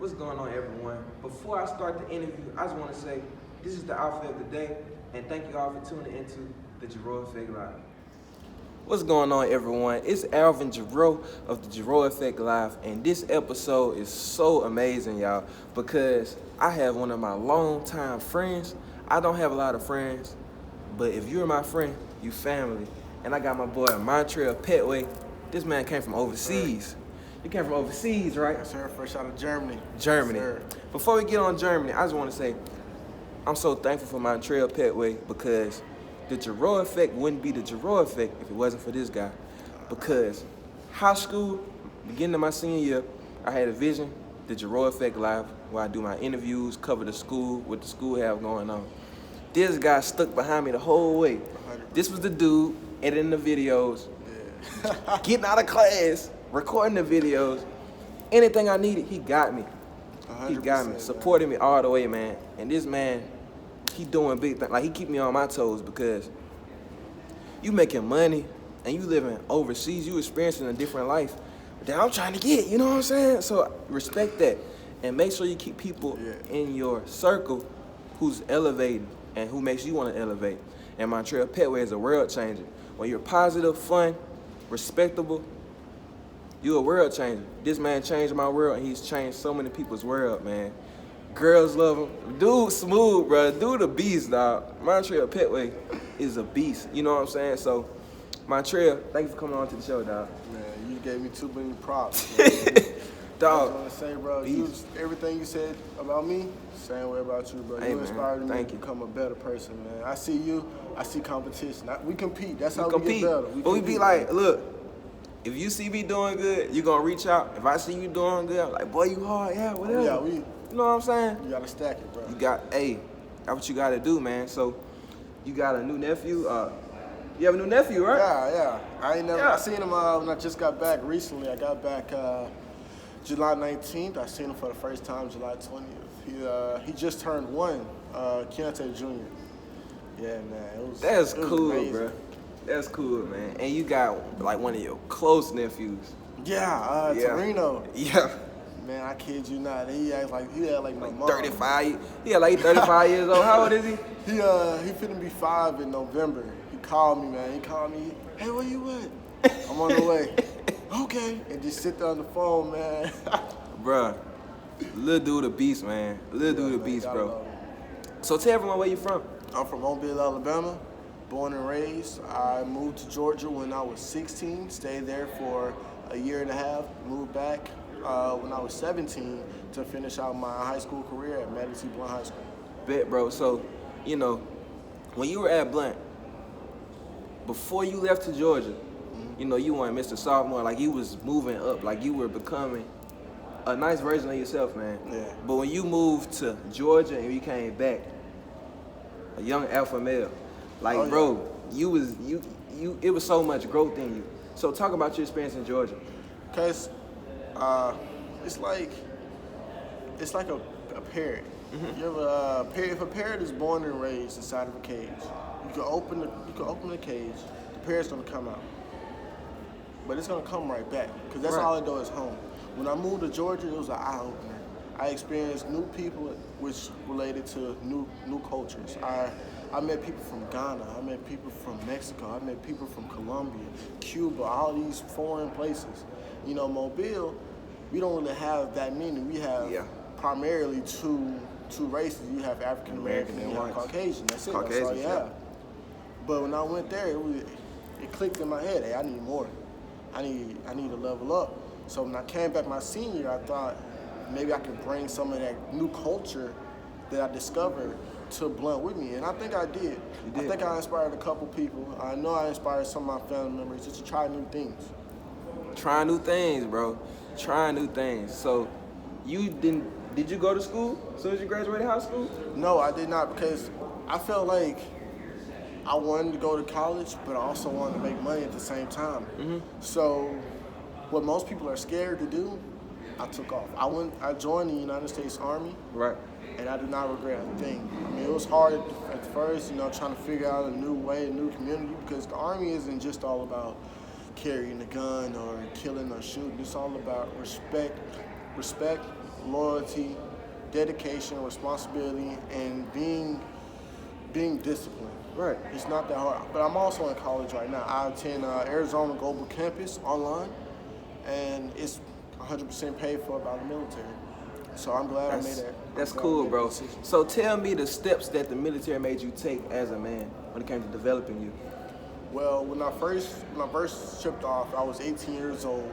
What's going on, everyone? Before I start the interview, I just want to say this is the outfit of the day, and thank you all for tuning into the Jarreau Effect Live. What's going on, everyone? It's Alvin Jarreau of the Jarreau Effect Live, and this episode is so amazing, y'all, because I have one of my longtime friends. I don't have a lot of friends, but if you're my friend, you family. And I got my boy Montreal Petway. This man came from overseas. You came from overseas, right? Yes, sir. Fresh out of Germany. Germany. Yes, sir. Before we get on Germany, I just want to say I'm so thankful for Montreal Petway because the Jarreau Effect wouldn't be the Jarreau Effect if it wasn't for this guy. Because high school, beginning of my senior year, I had a vision, the Jarreau Effect Live, where I do my interviews, cover the school, what the school have going on. This guy stuck behind me the whole way. 100%. This was the dude editing the videos, Yeah. getting out of class, recording the videos. Anything I needed, he got me. He got me, 100%, supported me all the way, man. And this man, he doing big things. Like, he keep me on my toes because you making money and you living overseas, you experiencing a different life that I'm trying to get, you know what I'm saying? So respect that. And make sure you keep people in your circle who's elevating and who makes you want to elevate. And Montreal Petway is a world changer. When you're positive, fun, respectable, you're a world changer. This man changed my world, and he's changed so many people's world, man. Girls love him. Dude smooth, bro. Dude a beast, dog. Montreal Petway is a beast. You know what I'm saying? So, Montreal, thank you for coming on to the show, dog. Man, you gave me too many props. Man. I Dog. just want to say, bro, everything you said about me, same way about you, bro. Hey, You man, inspired me thank to you. become a better person, man. I see you. I see competition. We compete. That's how we compete. get better. But we be like, look, if you see me doing good, you gonna reach out. If I see you doing good, I'm like, boy, you hard, yeah, whatever. Yeah, you know what I'm saying? You gotta stack it, bro. You got, hey, that's what you gotta do, man. So, you got a new nephew. You have a new nephew, right? Yeah. I ain't never. Yeah. I seen him when I just got back recently. I got back July 19th. I seen him for the first time July 20th. He just turned 1. Keontae Jr. Yeah, man. That's it was cool, amazing. bro. That's cool, man. And you got like one of your close nephews. Yeah, Yeah. Torino. Yeah. Man, I kid you not. He had like my mom. 35. Yeah, like 35 years old. How old is he? He finna be 5 in November. He called me, man. He called me. Hey, where you at? I'm on the way. Okay. And just sit there on the phone, man. Bruh, little dude a beast, man. Little dude a Man, beast, gotta bro. love him. So tell everyone where you from. I'm from Mobile, Alabama, born and raised. I moved to Georgia when I was 16, stayed there for a year and a half, moved back when I was 17 to finish out my high school career at Mattie T. Blount High School. Bet, bro. So, you know, when you were at Blount, before you left to Georgia, you know, you weren't Mr. Sophomore, like you was moving up, like you were becoming a nice version of yourself, man. Yeah. But when you moved to Georgia and you came back, a young alpha male, like, Oh, yeah. bro, it was so much growth in you. So talk about your experience in Georgia. Cause it's like a parrot. You ever if a parrot is born and raised inside of a cage, you can open the cage, the parrot's gonna come out, but it's gonna come right back because that's Right. all it does is home. When I moved to Georgia, it was an eye opener. I experienced new people, which related to new cultures. I met people from Ghana. I met people from Mexico. I met people from Colombia, Cuba, all these foreign places. You know, Mobile, we don't really have that many. We have primarily two races. You have African American and you have whites. Caucasian. That's it. That's all Caucasians, you yeah. have. But when I went there, it clicked in my head. Hey, I need more. I need to level up. So when I came back my senior year, I thought maybe I could bring some of that new culture that I discovered to Blount with me, and I think I did. I think I inspired a couple people. I know I inspired some of my family members just to try new things. Trying new things, bro. Trying new things. So did you go to school as soon as you graduated high school? No, I did not because I felt like I wanted to go to college, but I also wanted to make money at the same time. So what most people are scared to do, I took off. I joined the United States Army. Right. And I do not regret a thing. I mean, it was hard at first, you know, trying to figure out a new way, a new community, because the Army isn't just all about carrying a gun or killing or shooting. It's all about respect loyalty, dedication, responsibility, and being disciplined. Right. It's not that hard. But I'm also in college right now. I attend Arizona Global Campus online, and it's 100% paid for by the military. So I'm glad I made that. That's I'm glad I cool, made bro. that decision. So tell me the steps that the military made you take as a man when it came to developing you. Well, when I first shipped off, I was 18 years old,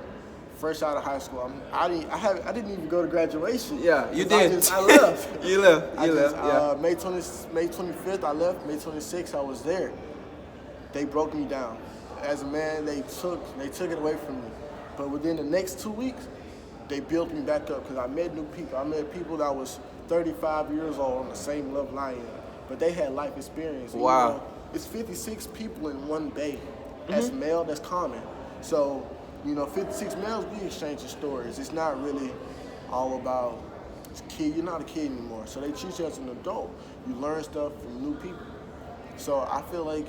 fresh out of high school. I didn't even go to graduation. Yeah, you 'Cause did. I left. You left. Yeah. Yeah. May 25th, I left. May 26th, I was there. They broke me down. As a man, they took it away from me. But within the next 2 weeks, they built me back up because I met new people. I met people that was 35 years old on the same level I am, but they had life experience. And, Wow. you know, it's 56 people in one bay. That's male, that's common. So, 56 males, we exchanging stories. It's not really all about kid. You're not a kid anymore. So they treat you as an adult. You learn stuff from new people. So I feel like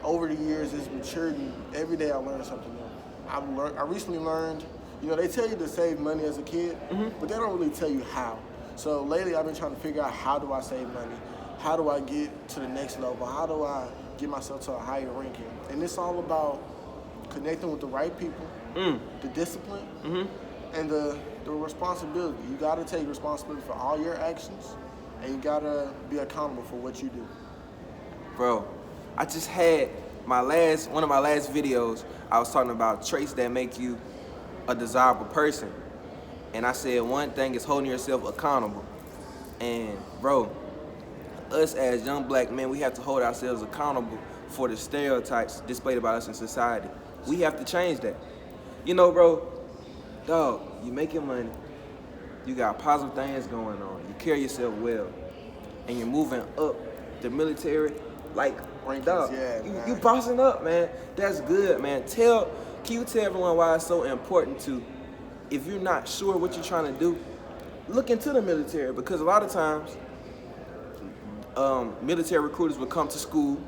over the years, it's matured, and every day I learn something new. I recently learned, they tell you to save money as a kid, but they don't really tell you how. So lately, I've been trying to figure out, how do I save money? How do I get to the next level? How do I get myself to a higher ranking? And it's all about connecting with the right people, the discipline, and the responsibility. You got to take responsibility for all your actions, and you got to be accountable for what you do. Bro, I just had one of my last videos. I was talking about traits that make you a desirable person. And I said one thing is holding yourself accountable. And bro, us as young black men, we have to hold ourselves accountable for the stereotypes displayed about us in society. We have to change that. Bro, dog, you making money, you got positive things going on, you carry yourself well, and you're moving up the military, like, Rankings, dog, yeah, you man. bossing up, man. That's good, man. Can you tell everyone why it's so important to, if you're not sure what you're trying to do, look into the military? Because a lot of times, military recruiters will come to school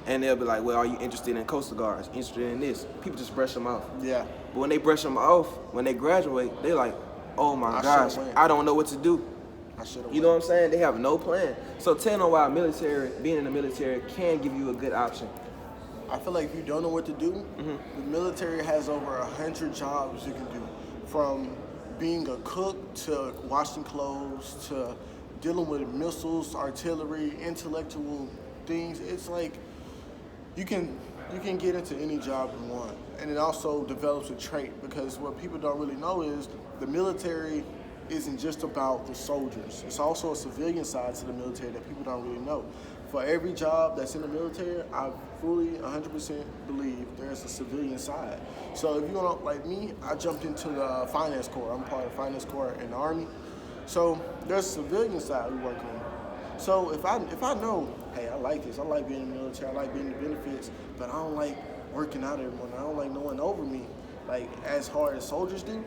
and they'll be like, well, are you interested in Coastal Guards, interested in this? People just brush them off. Yeah. But when they brush them off, when they graduate, they're like, oh my I gosh, should've went. I don't know what to do. I should have. You know what I'm saying? They have no plan. So tell them why being in the military can give you a good option. I feel like if you don't know what to do, the military has over 100 jobs you can do. From being a cook to washing clothes to dealing with missiles, artillery, intellectual things. It's like you can get into any job you want. And it also develops a trait, because what people don't really know is the military isn't just about the soldiers. It's also a civilian side to the military that people don't really know. For every job that's in the military, I fully 100% believe there's a civilian side. So if you don't, like me, I jumped into the finance corps. I'm part of the finance corps in the Army. So there's a civilian side we work on. So if I know, hey, I like this, I like being in the military, I like being in the benefits, but I don't like working out every morning, I don't like no one over me, like as hard as soldiers do, you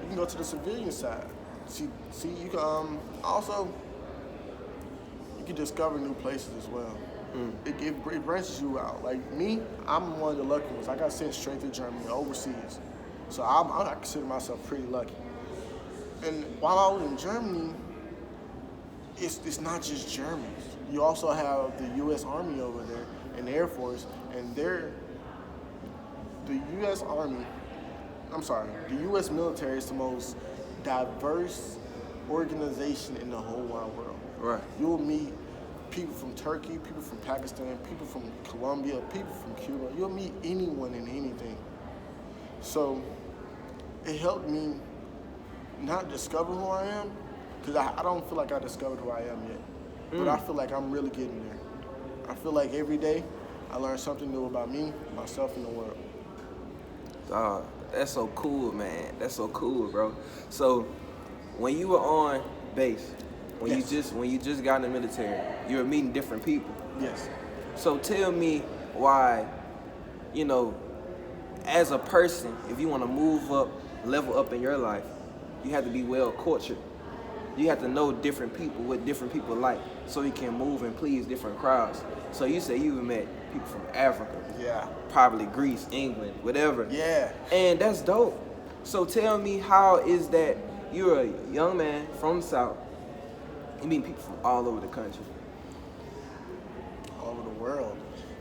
can go to the civilian side. See, you can also, you can discover new places as well. It branches you out. Like me, I'm one of the lucky ones. I got sent straight to Germany, overseas. So I consider myself pretty lucky. And while I was in Germany, it's not just Germans. You also have the U.S. Army over there and the Air Force, and the U.S. military is the most diverse organization in the whole wide world. Right. You'll meet people from Turkey, people from Pakistan, people from Colombia, people from Cuba. You'll meet anyone and anything. So it helped me not discover who I am, because I don't feel like I discovered who I am yet. But I feel like I'm really getting there. I feel like every day I learn something new about me, myself, and the world. That's so cool, man. That's so cool, bro. So when you were on base, when Yes. you just got in the military, you were meeting different people. Yes. So tell me why, as a person, if you want to move up, level up in your life, you have to be well cultured. You have to know different people, what different people like, so you can move and please different crowds. So you say you met people from Africa, Yeah. probably Greece, England, whatever. Yeah. And that's dope. So tell me, how is that you're a young man from the South. You meet people from all over the country. All over the world.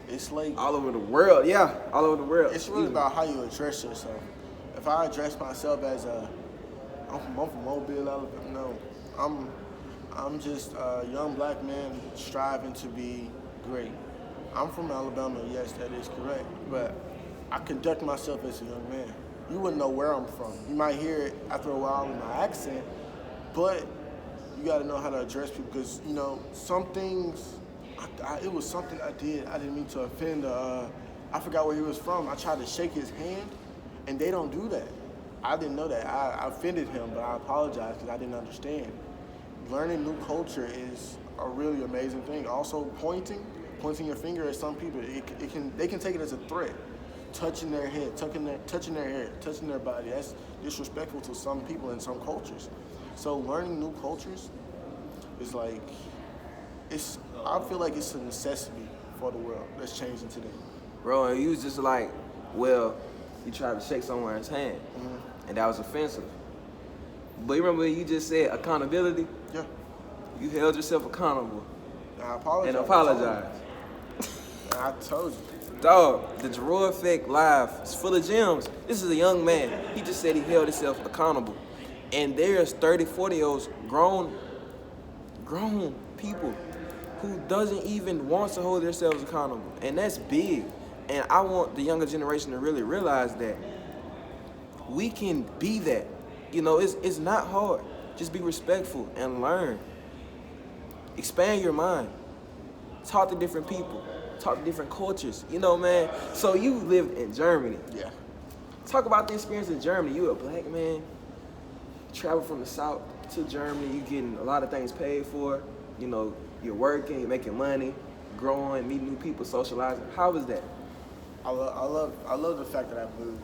It's like All over the world, yeah. All over the world. it's really about how you address yourself. If I address myself as I'm from Mobile, Alabama. No, I'm just a young black man striving to be great. I'm from Alabama, yes, that is correct. But I conduct myself as a young man. You wouldn't know where I'm from. You might hear it after a while in my accent, but you got to know how to address people because, some things, it was something I did. I didn't mean to offend. I forgot where he was from. I tried to shake his hand, and they don't do that. I didn't know that. I offended him, but I apologize because I didn't understand. Learning new culture is a really amazing thing. Also, pointing your finger at some people, they can take it as a threat. Touching their head, touching their hair, touching their body. That's disrespectful to some people in some cultures. So learning new cultures is like, I feel like it's a necessity for the world that's changing today. Bro, and you was just like, well, you tried to shake someone's hand, and that was offensive. But you remember you just said accountability? Yeah. You held yourself accountable I apologize. and apologized. I told you. Dog, the Jarrell Effect Live is full of gems. This is a young man. He just said he held himself accountable. And there's 30, 40-year-olds, grown people who doesn't even want to hold themselves accountable. And that's big. And I want the younger generation to really realize that we can be that. It's not hard. Just be respectful and learn. Expand your mind. Talk to different people. Talk to different cultures. Man. So you lived in Germany. Yeah. Talk about the experience in Germany. You a black man, travel from the South to Germany. You getting a lot of things paid for. You're working, you're making money, growing, meeting new people, socializing. How was that? I love the fact that I moved.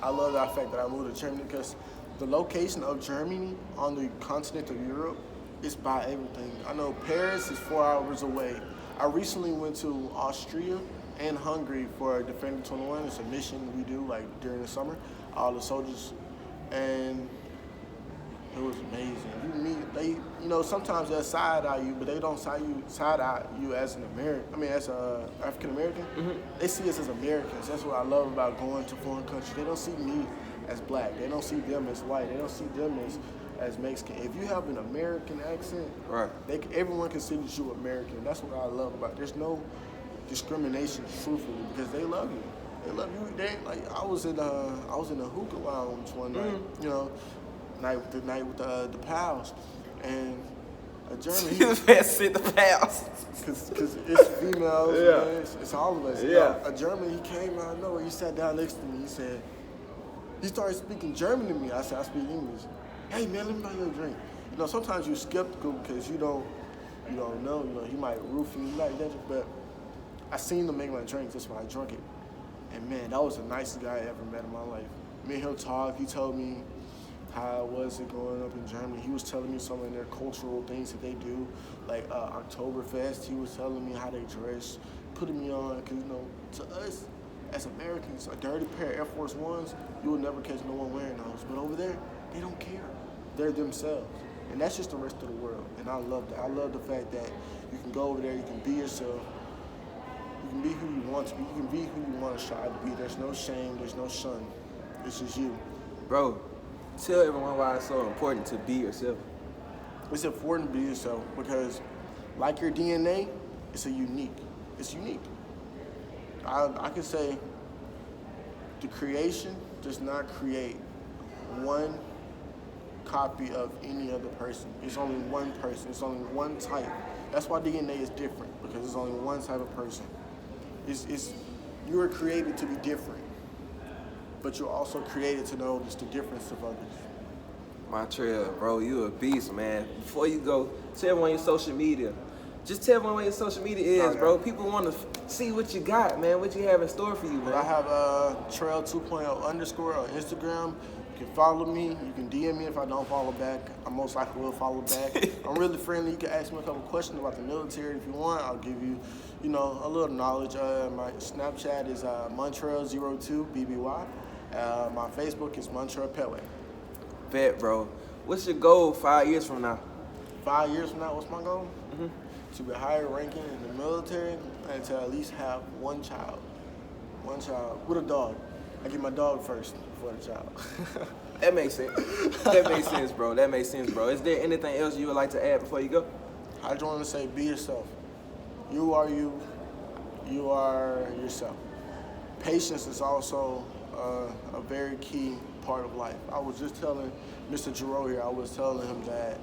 I love the fact that I moved to Germany because the location of Germany on the continent of Europe is by everything. I know Paris is 4 hours away. I recently went to Austria and Hungary for Defender 21. It's a mission we do like during the summer, all the soldiers, and it was amazing. Sometimes they'll side eye you, but they don't side eye you as an American. As a African American. Mm-hmm. They see us as Americans. That's what I love about going to foreign countries. They don't see me as black. They don't see them as white. They don't see them as Mexican. If you have an American accent, right, everyone considers you American. That's what I love about it. There's no discrimination, truthfully, because they love you. They love you. I was in a hookah lounge one night, the night with the pals, and a German. The pals. Because it's females, yeah. Man, it's all of us. Yeah. A German, he came out of nowhere. He sat down next to me. He started speaking German to me. I said, I speak English. Hey man, let me buy you a drink. Sometimes you're skeptical because you don't know. He might roof you like that. But I seen him make my drink. That's why I drank it. And man, that was the nicest guy I ever met in my life. Me and him talked. He told me how was it growing up in Germany. He was telling me some of their cultural things that they do, like Oktoberfest. He was telling me how they dress, putting me on. Because to us as Americans, a dirty pair of Air Force Ones, you will never catch no one wearing those. But over there, they don't care. They're themselves. And that's just the rest of the world. And I love that. I love the fact that you can go over there, you can be yourself. You can be who you want to be. You can be who you want to strive to be. There's no shame. There's no shun. It's just you. Bro, tell everyone why it's so important to be yourself. It's important to be yourself because, like your DNA, it's unique. I can say the creation does not create one copy of any other person. It's only one person. It's only one type. That's why DNA is different, because it's only one type of person. You were created to be different, but you're also created to notice the difference of others. Montrell, bro, you a beast, man. Before you go, tell everyone your social media. Just tell everyone what your social media is, Okay. bro. People want to see what you got, man. What you have in store for you, man. I have Trail 2.0_ on Instagram. You can follow me. You can DM me if I don't follow back. I most likely will follow back. I'm really friendly. You can ask me a couple questions about the military if you want. I'll give you, a little knowledge. My Snapchat is Montrell02BBY. My Facebook is Montrell Pele. Bet, bro. What's your goal 5 years from now? 5 years from now, what's my goal? To be higher ranking in the military and to at least have one child. One child with a dog. I get my dog first before the child. That makes sense. That makes sense, bro. That makes sense, bro. Is there anything else you would like to add before you go? I just want to say, be yourself. You are you. You are yourself. Patience is also a very key part of life. I was just telling Mr. Giroux here, I was telling him that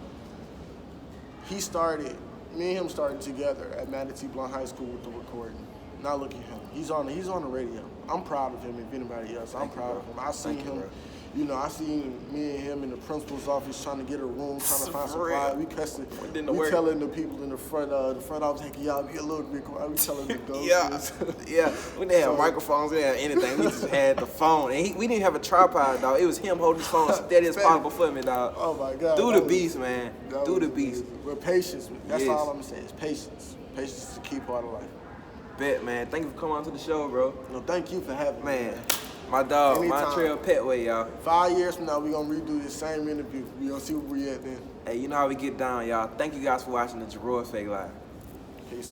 me and him started together at Manatee Blunt High School with the recording. Now look at him. He's on the radio. I'm proud of him, if anybody else. I'm proud of him. I see him. I see me and him in the principal's office trying to get a room, trying to find supply. We cussing. We telling the people in the front office, hey, can y'all be a little bit quiet? We telling them to go. Yeah. We didn't have microphones. We didn't have anything. We just had the phone. And we didn't have a tripod, dog. It was him holding his phone steady as possible for me, dog. Oh, my God. Do the beast, man. Do the beast. With patience. That's all I'm going to say is patience. Patience is a key part of life. Bet, man. Thank you for coming on to the show, bro. No, thank you for having me. Man. My dog, Anytime. Montreal Petway, y'all. 5 years from now, we're going to redo this same interview. We're going to see where we at then. Hey, you know how we get down, y'all. Thank you guys for watching the Giroux Effect Live.